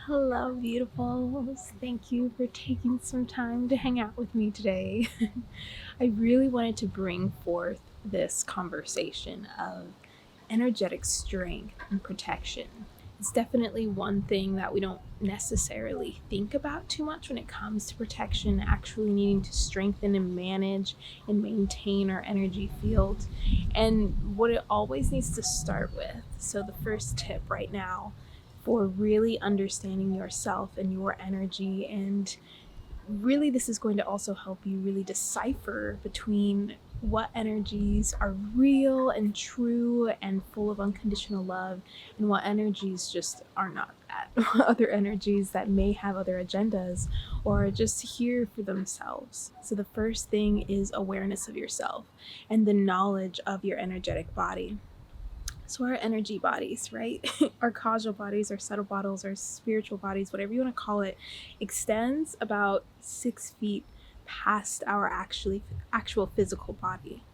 Hello, beautifuls. Thank you for taking some time to hang out with me today. I really wanted to bring forth this conversation of energetic strength and protection. It's definitely one thing that we don't necessarily think about too much when it comes to protection, actually needing to strengthen and manage and maintain our energy field, and what it always needs to start with. So, the first tip right now for really understanding yourself and your energy, and really this is going to also help you really decipher between what energies are real and true and full of unconditional love, and what energies just are not that. Other energies that may have other agendas or are just here for themselves. So the first thing is awareness of yourself and the knowledge of your energetic body. So our energy bodies, right? Our causal bodies, our subtle bodies, our spiritual bodies, whatever you want to call it, extends about 6 feet past our actual physical body.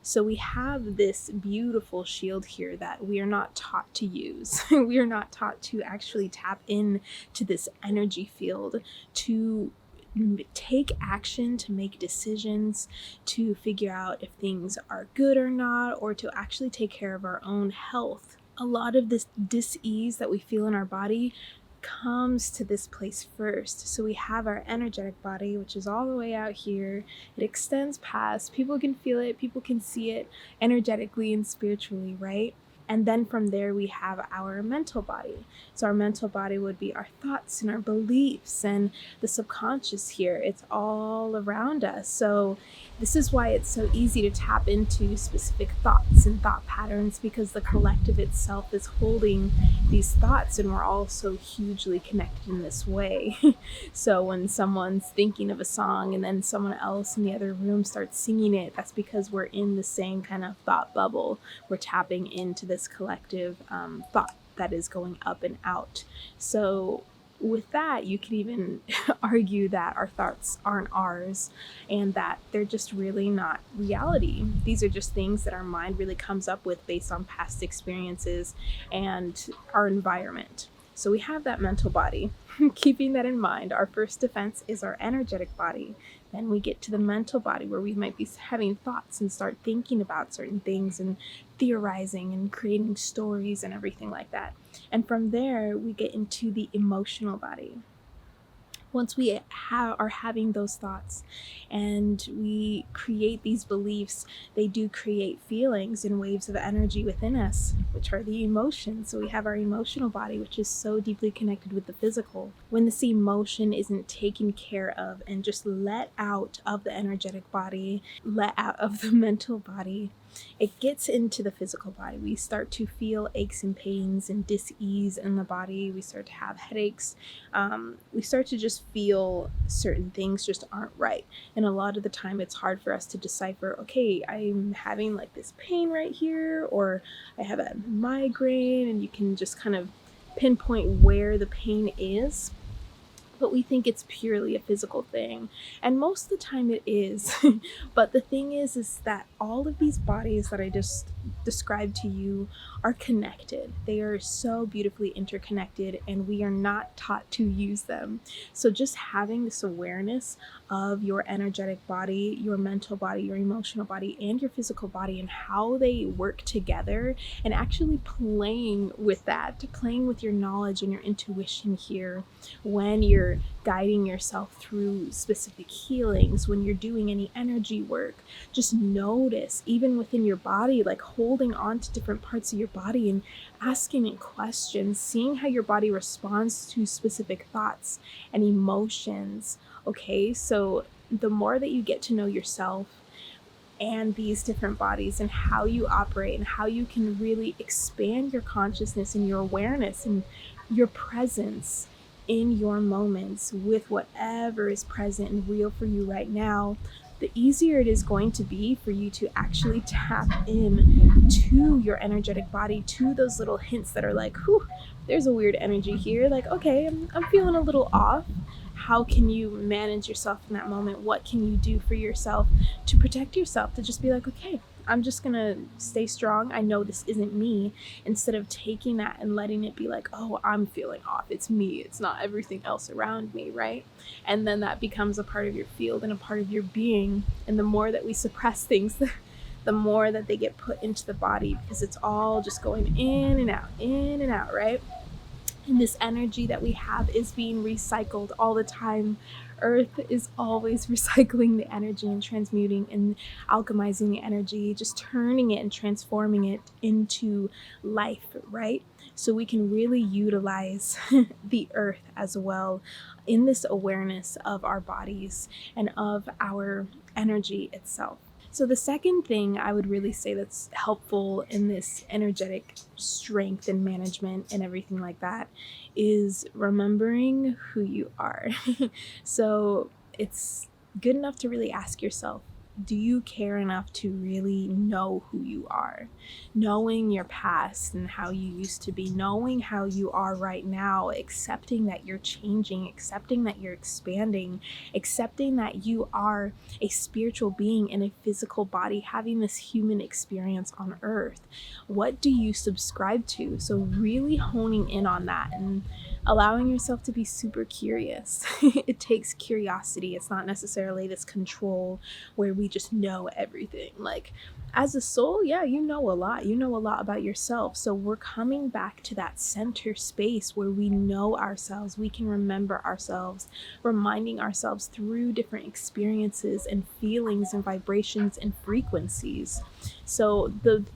So we have this beautiful shield here that we are not taught to use. We are not taught to actually tap in to this energy field, to take action, to make decisions, to figure out if things are good or not, or to actually take care of our own health. A lot of this dis-ease that we feel in our body comes to this place first. So we have our energetic body, which is all the way out here. It extends past. People can feel it, people can see it energetically and spiritually, right? And then from there, we have our mental body. So our mental body would be our thoughts and our beliefs and the subconscious here. It's all around us. So this is why it's so easy to tap into specific thoughts and thought patterns, because the collective itself is holding these thoughts, and we're all so hugely connected in this way. So when someone's thinking of a song and then someone else in the other room starts singing it, that's because we're in the same kind of thought bubble. We're tapping into this collective thought that is going up and out. So with that, you could even argue that our thoughts aren't ours and that they're just really not reality. These are just things that our mind really comes up with based on past experiences and our environment. So we have that mental body. Keeping that in mind, our first defense is our energetic body. Then we get to the mental body, where we might be having thoughts and start thinking about certain things and theorizing and creating stories and everything like that. And from there, we get into the emotional body. Once we are having those thoughts and we create these beliefs, they do create feelings and waves of energy within us, which are the emotions. So we have our emotional body, which is so deeply connected with the physical. When this emotion isn't taken care of and just let out of the energetic body, let out of the mental body, it gets into the physical body. We start to feel aches and pains and dis-ease in the body. We start to have headaches. We start to just feel certain things just aren't right. And a lot of the time it's hard for us to decipher, okay, I'm having like this pain right here, or I have a migraine, and you can just kind of pinpoint where the pain is. But we think it's purely a physical thing, and most of the time it is. But the thing is that all of these bodies that I just described to you are connected. They are so beautifully interconnected, and we are not taught to use them. So just having this awareness of your energetic body, your mental body, your emotional body, and your physical body, and how they work together, and actually playing with that, playing with your knowledge and your intuition here when you're guiding yourself through specific healings, when you're doing any energy work. Just notice, even within your body, like holding on to different parts of your body and asking it questions, seeing how your body responds to specific thoughts and emotions. Okay, so the more that you get to know yourself and these different bodies and how you operate and how you can really expand your consciousness and your awareness and your presence in your moments with whatever is present and real for you right now, the easier it is going to be for you to actually tap in to your energetic body, to those little hints that are like, whew, there's a weird energy here. Like, okay, I'm feeling a little off. How can you manage yourself in that moment? What can you do for yourself to protect yourself? To just be like, okay, I'm just gonna stay strong. I know this isn't me, instead of taking that and letting it be like, oh, I'm feeling off. It's me. It's not everything else around me, right? And then that becomes a part of your field and a part of your being. And the more that we suppress things, the more that they get put into the body, because it's all just going in and out, right? And this energy that we have is being recycled all the time. Earth is always recycling the energy and transmuting and alchemizing the energy, just turning it and transforming it into life, right? So we can really utilize the earth as well in this awareness of our bodies and of our energy itself. So the second thing I would really say that's helpful in this energetic strength and management and everything like that is remembering who you are. So it's good enough to really ask yourself, do you care enough to really know who you are? Knowing your past and how you used to be, knowing how you are right now, accepting that you're changing, accepting that you're expanding, accepting that you are a spiritual being in a physical body having this human experience on earth. What do you subscribe to? So really honing in on that and allowing yourself to be super curious. It takes curiosity. It's not necessarily this control where we just know everything. Like, as a soul, yeah, you know a lot. You know a lot about yourself. So we're coming back to that center space where we know ourselves. We can remember ourselves, reminding ourselves through different experiences and feelings and vibrations and frequencies. So the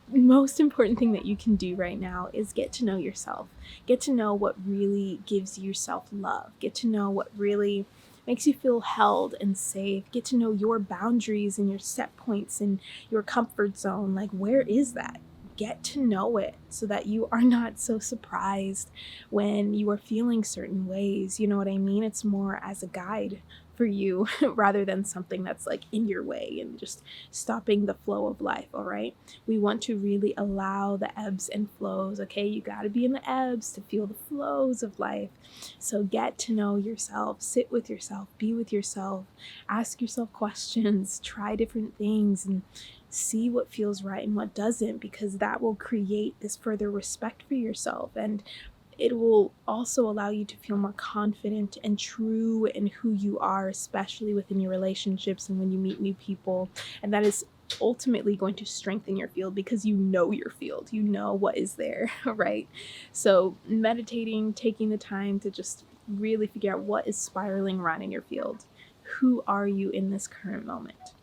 most important thing that you can do right now is get to know yourself. Get to know what really gives you self-love. Get to know what really makes you feel held and safe. Get to know your boundaries and your set points and your comfort zone. Like, where is that? Get to know it so that you are not so surprised when you are feeling certain ways. You know what I mean? It's more as a guide for you rather than something that's like in your way and just stopping the flow of life. All right, we want to really allow the ebbs and flows. Okay, you got to be in the ebbs to feel the flows of life. So get to know yourself, sit with yourself, be with yourself, ask yourself questions, try different things, and see what feels right and what doesn't, because that will create this further respect for yourself, and it will also allow you to feel more confident and true in who you are, especially within your relationships and when you meet new people. And that is ultimately going to strengthen your field because you know your field, you know what is there, right? So meditating, taking the time to just really figure out what is spiraling around in your field. Who are you in this current moment?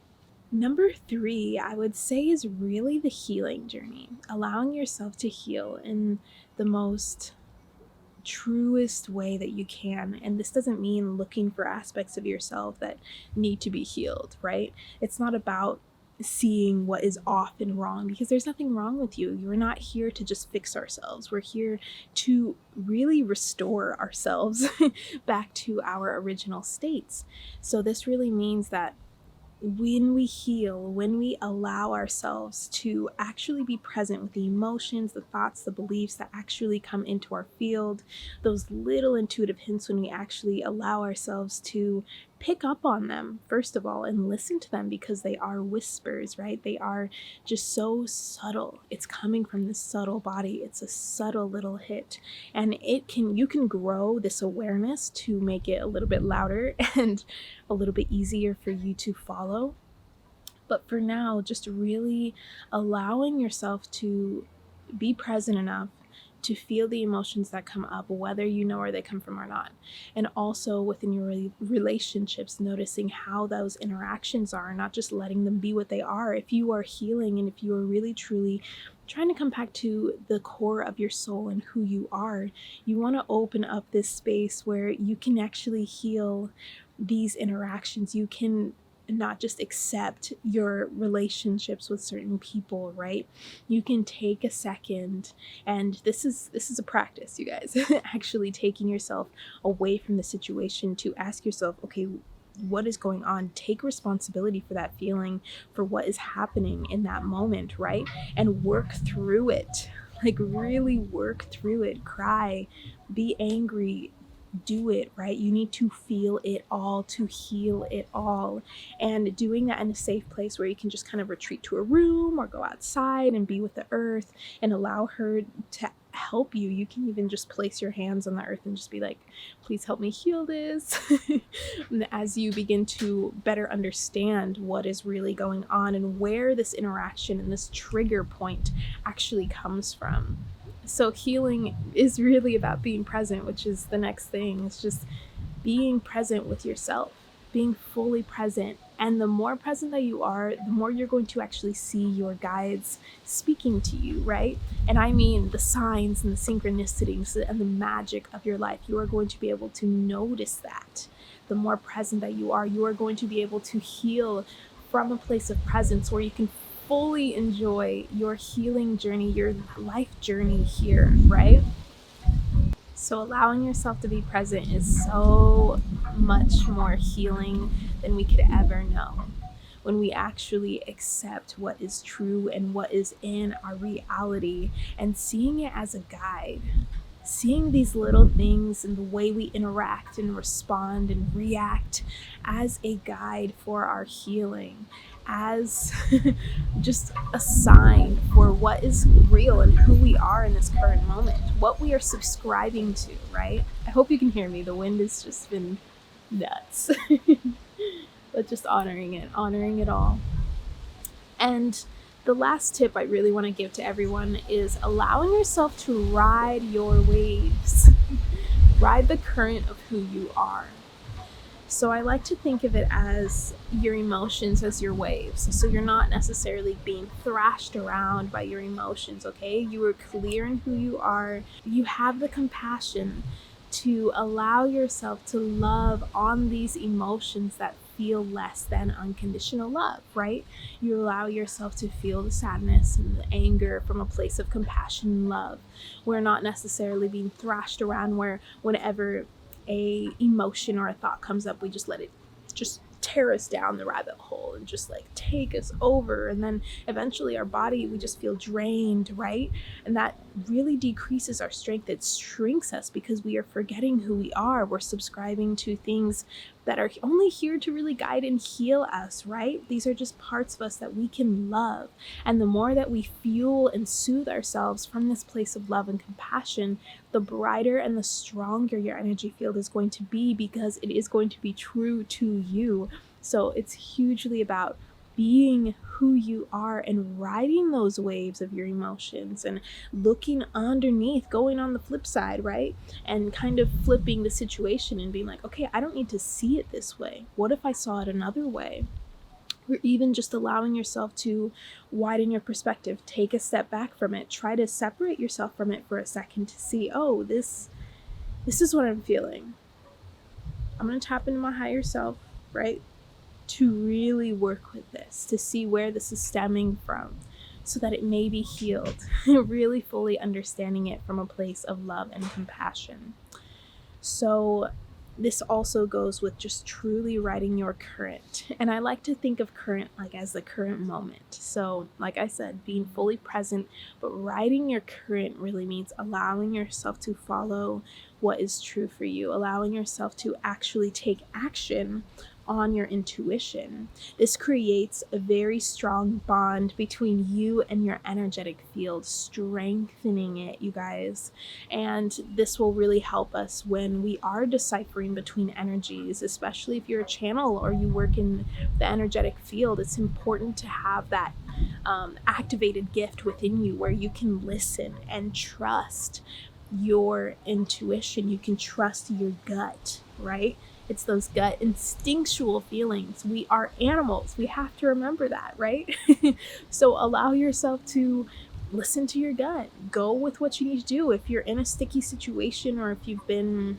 Number 3, I would say, is really the healing journey, allowing yourself to heal in the most truest way that you can. And this doesn't mean looking for aspects of yourself that need to be healed, right? It's not about seeing what is off and wrong, because there's nothing wrong with you. You're not here to just fix ourselves. We're here to really restore ourselves back to our original states. So this really means that when we heal, when we allow ourselves to actually be present with the emotions, the thoughts, the beliefs that actually come into our field, those little intuitive hints, when we actually allow ourselves to pick up on them, first of all, and listen to them, because they are whispers, right? They are just so subtle. It's coming from this subtle body. It's a subtle little hit. And you can grow this awareness to make it a little bit louder and a little bit easier for you to follow. But for now, just really allowing yourself to be present enough to feel the emotions that come up, whether you know where they come from or not. And also within your relationships, noticing how those interactions are, not just letting them be what they are. If you are healing and if you are really truly trying to come back to the core of your soul and who you are, you want to open up this space where you can actually heal these interactions. You can not just accept your relationships with certain people, right? You can take a second, and this is a practice, you guys. Actually taking yourself away from the situation to ask yourself, okay, what is going on? Take responsibility for that feeling, for what is happening in that moment, right? And work through it. Like, really work through it. Cry, be angry, do it, right? You need to feel it all to heal it all. And doing that in a safe place where you can just kind of retreat to a room or go outside and be with the earth and allow her to help you. You can even just place your hands on the earth and just be like, please help me heal this. As you begin to better understand what is really going on and where this interaction and this trigger point actually comes from. So healing is really about being present, which is the next thing. It's just being present with yourself, being fully present. And the more present that you are, the more you're going to actually see your guides speaking to you, right? And I mean the signs and the synchronicities and the magic of your life. You are going to be able to notice that. The more present that you are going to be able to heal from a place of presence where you can fully enjoy your healing journey, your life journey here, right? So allowing yourself to be present is so much more healing than we could ever know. When we actually accept what is true and what is in our reality and seeing it as a guide, seeing these little things and the way we interact and respond and react as a guide for our healing, as just a sign for what is real and who we are in this current moment, what we are subscribing to, right? I hope you can hear me. The wind has just been nuts. But just honoring it all. And the last tip I really want to give to everyone is allowing yourself to ride your waves. Ride the current of who you are. So I like to think of it as your emotions as your waves. So you're not necessarily being thrashed around by your emotions, okay? You are clear in who you are. You have the compassion to allow yourself to love on these emotions that feel less than unconditional love, right? You allow yourself to feel the sadness and the anger from a place of compassion and love. We're not necessarily being thrashed around where whenever a emotion or a thought comes up, we just let it just tear us down the rabbit hole and just like take us over, and then eventually our body, we just feel drained, right? And that really decreases our strength. It shrinks us because we are forgetting who we are. We're subscribing to things that are only here to really guide and heal us, right? These are just parts of us that we can love. And the more that we fuel and soothe ourselves from this place of love and compassion, the brighter and the stronger your energy field is going to be, because it is going to be true to you. So it's hugely about being who you are and riding those waves of your emotions and looking underneath, going on the flip side, right? And kind of flipping the situation and being like, okay, I don't need to see it this way. What if I saw it another way? Or even just allowing yourself to widen your perspective, take a step back from it, try to separate yourself from it for a second to see, oh, this is what I'm feeling. I'm going to tap into my higher self, right? To really work with this, to see where this is stemming from so that it may be healed, really fully understanding it from a place of love and compassion. So this also goes with just truly riding your current. And I like to think of current like as the current moment. So like I said, being fully present, but riding your current really means allowing yourself to follow what is true for you, allowing yourself to actually take action on your intuition. This creates a very strong bond between you and your energetic field, strengthening it, you guys. And this will really help us when we are deciphering between energies, especially if you're a channel or you work in the energetic field. It's important to have that activated gift within you where you can listen and trust your intuition. You can trust your gut, right? It's those gut instinctual feelings. We are animals. We have to remember that, right? So allow yourself to listen to your gut. Go with what you need to do. If you're in a sticky situation, or if you've been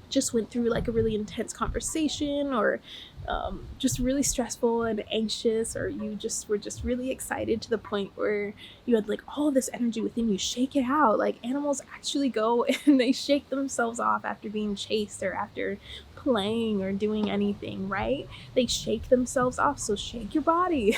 just went through like a really intense conversation, or just really stressful and anxious, or you just were just really excited to the point where you had like all of this energy within you, shake it out. Like animals actually go and they shake themselves off after being chased or after playing or doing anything, right? They shake themselves off. So shake your body.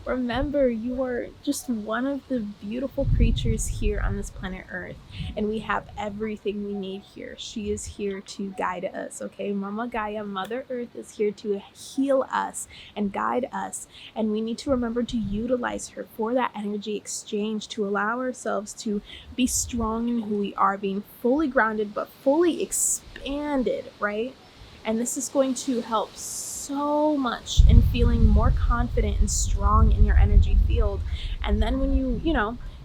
Remember, you are just one of the beautiful creatures here on this planet Earth, and we have everything we need here. She is here to guide us, okay? Mama Gaia, Mother Earth, is here to heal us and guide us, and we need to remember to utilize her for that energy exchange, to allow ourselves to be strong in who we are, being fully grounded but fully expanded, right? And this is going to help so much in feeling more confident and strong in your energy field. And then when you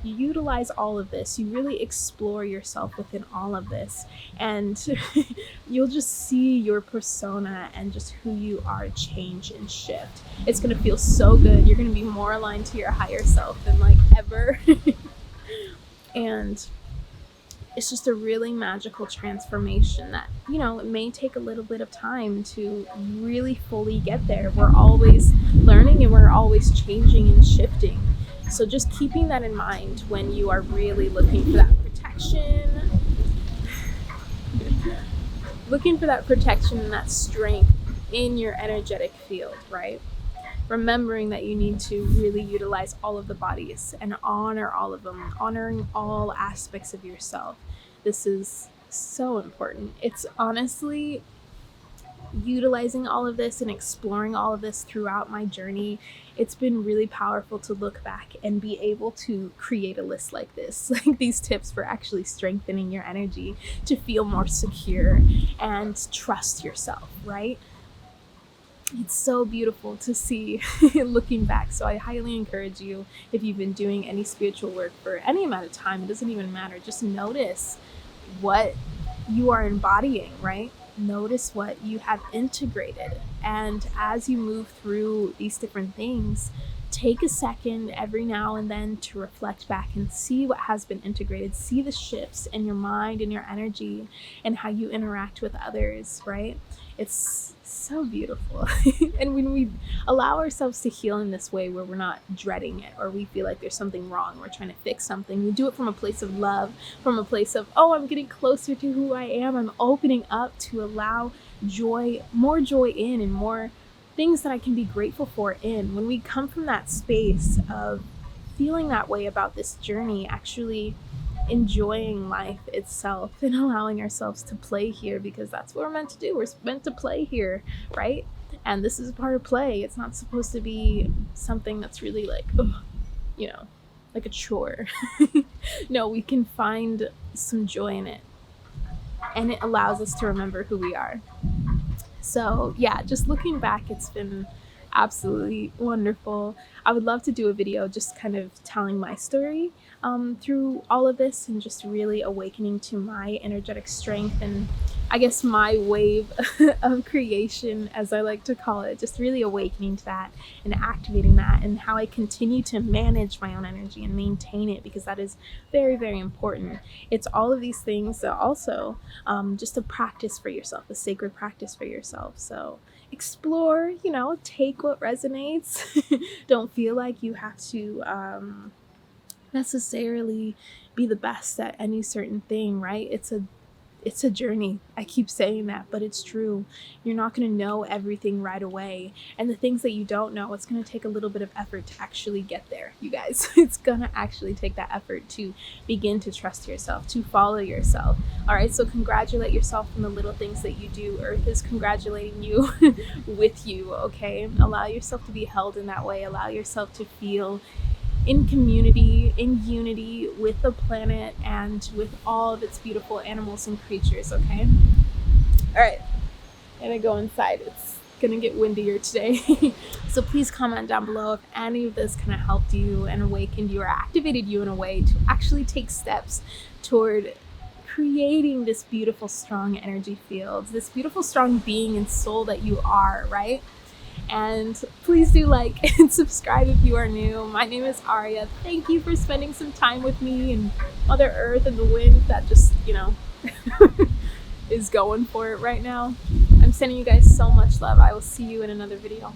utilize all of this, you really explore yourself within all of this, and you'll just see your persona and just who you are change and shift. It's going to feel so good. You're going to be more aligned to your higher self than like ever. And it's just a really magical transformation that, it may take a little bit of time to really fully get there. We're always learning and we're always changing and shifting. So just keeping that in mind when you are really looking for that protection and that strength in your energetic field, right? Remembering that you need to really utilize all of the bodies and honor all of them, honoring all aspects of yourself. This is so important. It's honestly utilizing all of this and exploring all of this throughout my journey. It's been really powerful to look back and be able to create a list like this, like these tips for actually strengthening your energy to feel more secure and trust yourself, right? It's so beautiful to see looking back. So I highly encourage you, if you've been doing any spiritual work for any amount of time, it doesn't even matter, just notice what you are embodying, right? Notice what you have integrated. And as you move through these different things, take a second every now and then to reflect back and see what has been integrated. See the shifts in your mind and your energy and how you interact with others, right? It's so beautiful. And when we allow ourselves to heal in this way, where we're not dreading it or we feel like there's something wrong, we're trying to fix something, we do it from a place of love, from a place of, oh, I'm getting closer to who I am. I'm opening up to allow joy, more joy in, and more things that I can be grateful for in. When we come from that space of feeling that way about this journey, actually enjoying life itself and allowing ourselves to play here, because that's what we're meant to do. We're meant to play here, right? And this is part of play. It's not supposed to be something that's really like, like a chore. No, we can find some joy in it, and it allows us to remember who we are. So yeah, just looking back, it's been absolutely wonderful. I would love to do a video just kind of telling my story through all of this, and just really awakening to my energetic strength, and I guess my wave of creation, as I like to call it, just really awakening to that and activating that, and how I continue to manage my own energy and maintain it, because that is very, very important. It's all of these things that also just a practice for yourself, a sacred practice for yourself. So explore, take what resonates. Don't feel like you have to necessarily be the best at any certain thing, right? It's a journey. I keep saying that, but it's true. You're not going to know everything right away. And the things that you don't know, it's going to take a little bit of effort to actually get there, you guys. It's going to actually take that effort to begin to trust yourself, to follow yourself. All right, so congratulate yourself on the little things that you do. Earth is congratulating you with you, okay? Allow yourself to be held in that way. Allow yourself to feel in community, in unity with the planet and with all of its beautiful animals and creatures, okay? All right, I'm gonna go inside. It's gonna get windier today. So please comment down below if any of this kind of helped you and awakened you or activated you in a way to actually take steps toward creating this beautiful, strong energy field, this beautiful, strong being and soul that you are, right? And please do like and subscribe if you are new. My name is Aria. Thank you for spending some time with me and Mother Earth and the wind that just, is going for it right now. I'm sending you guys so much love. I will see you in another video.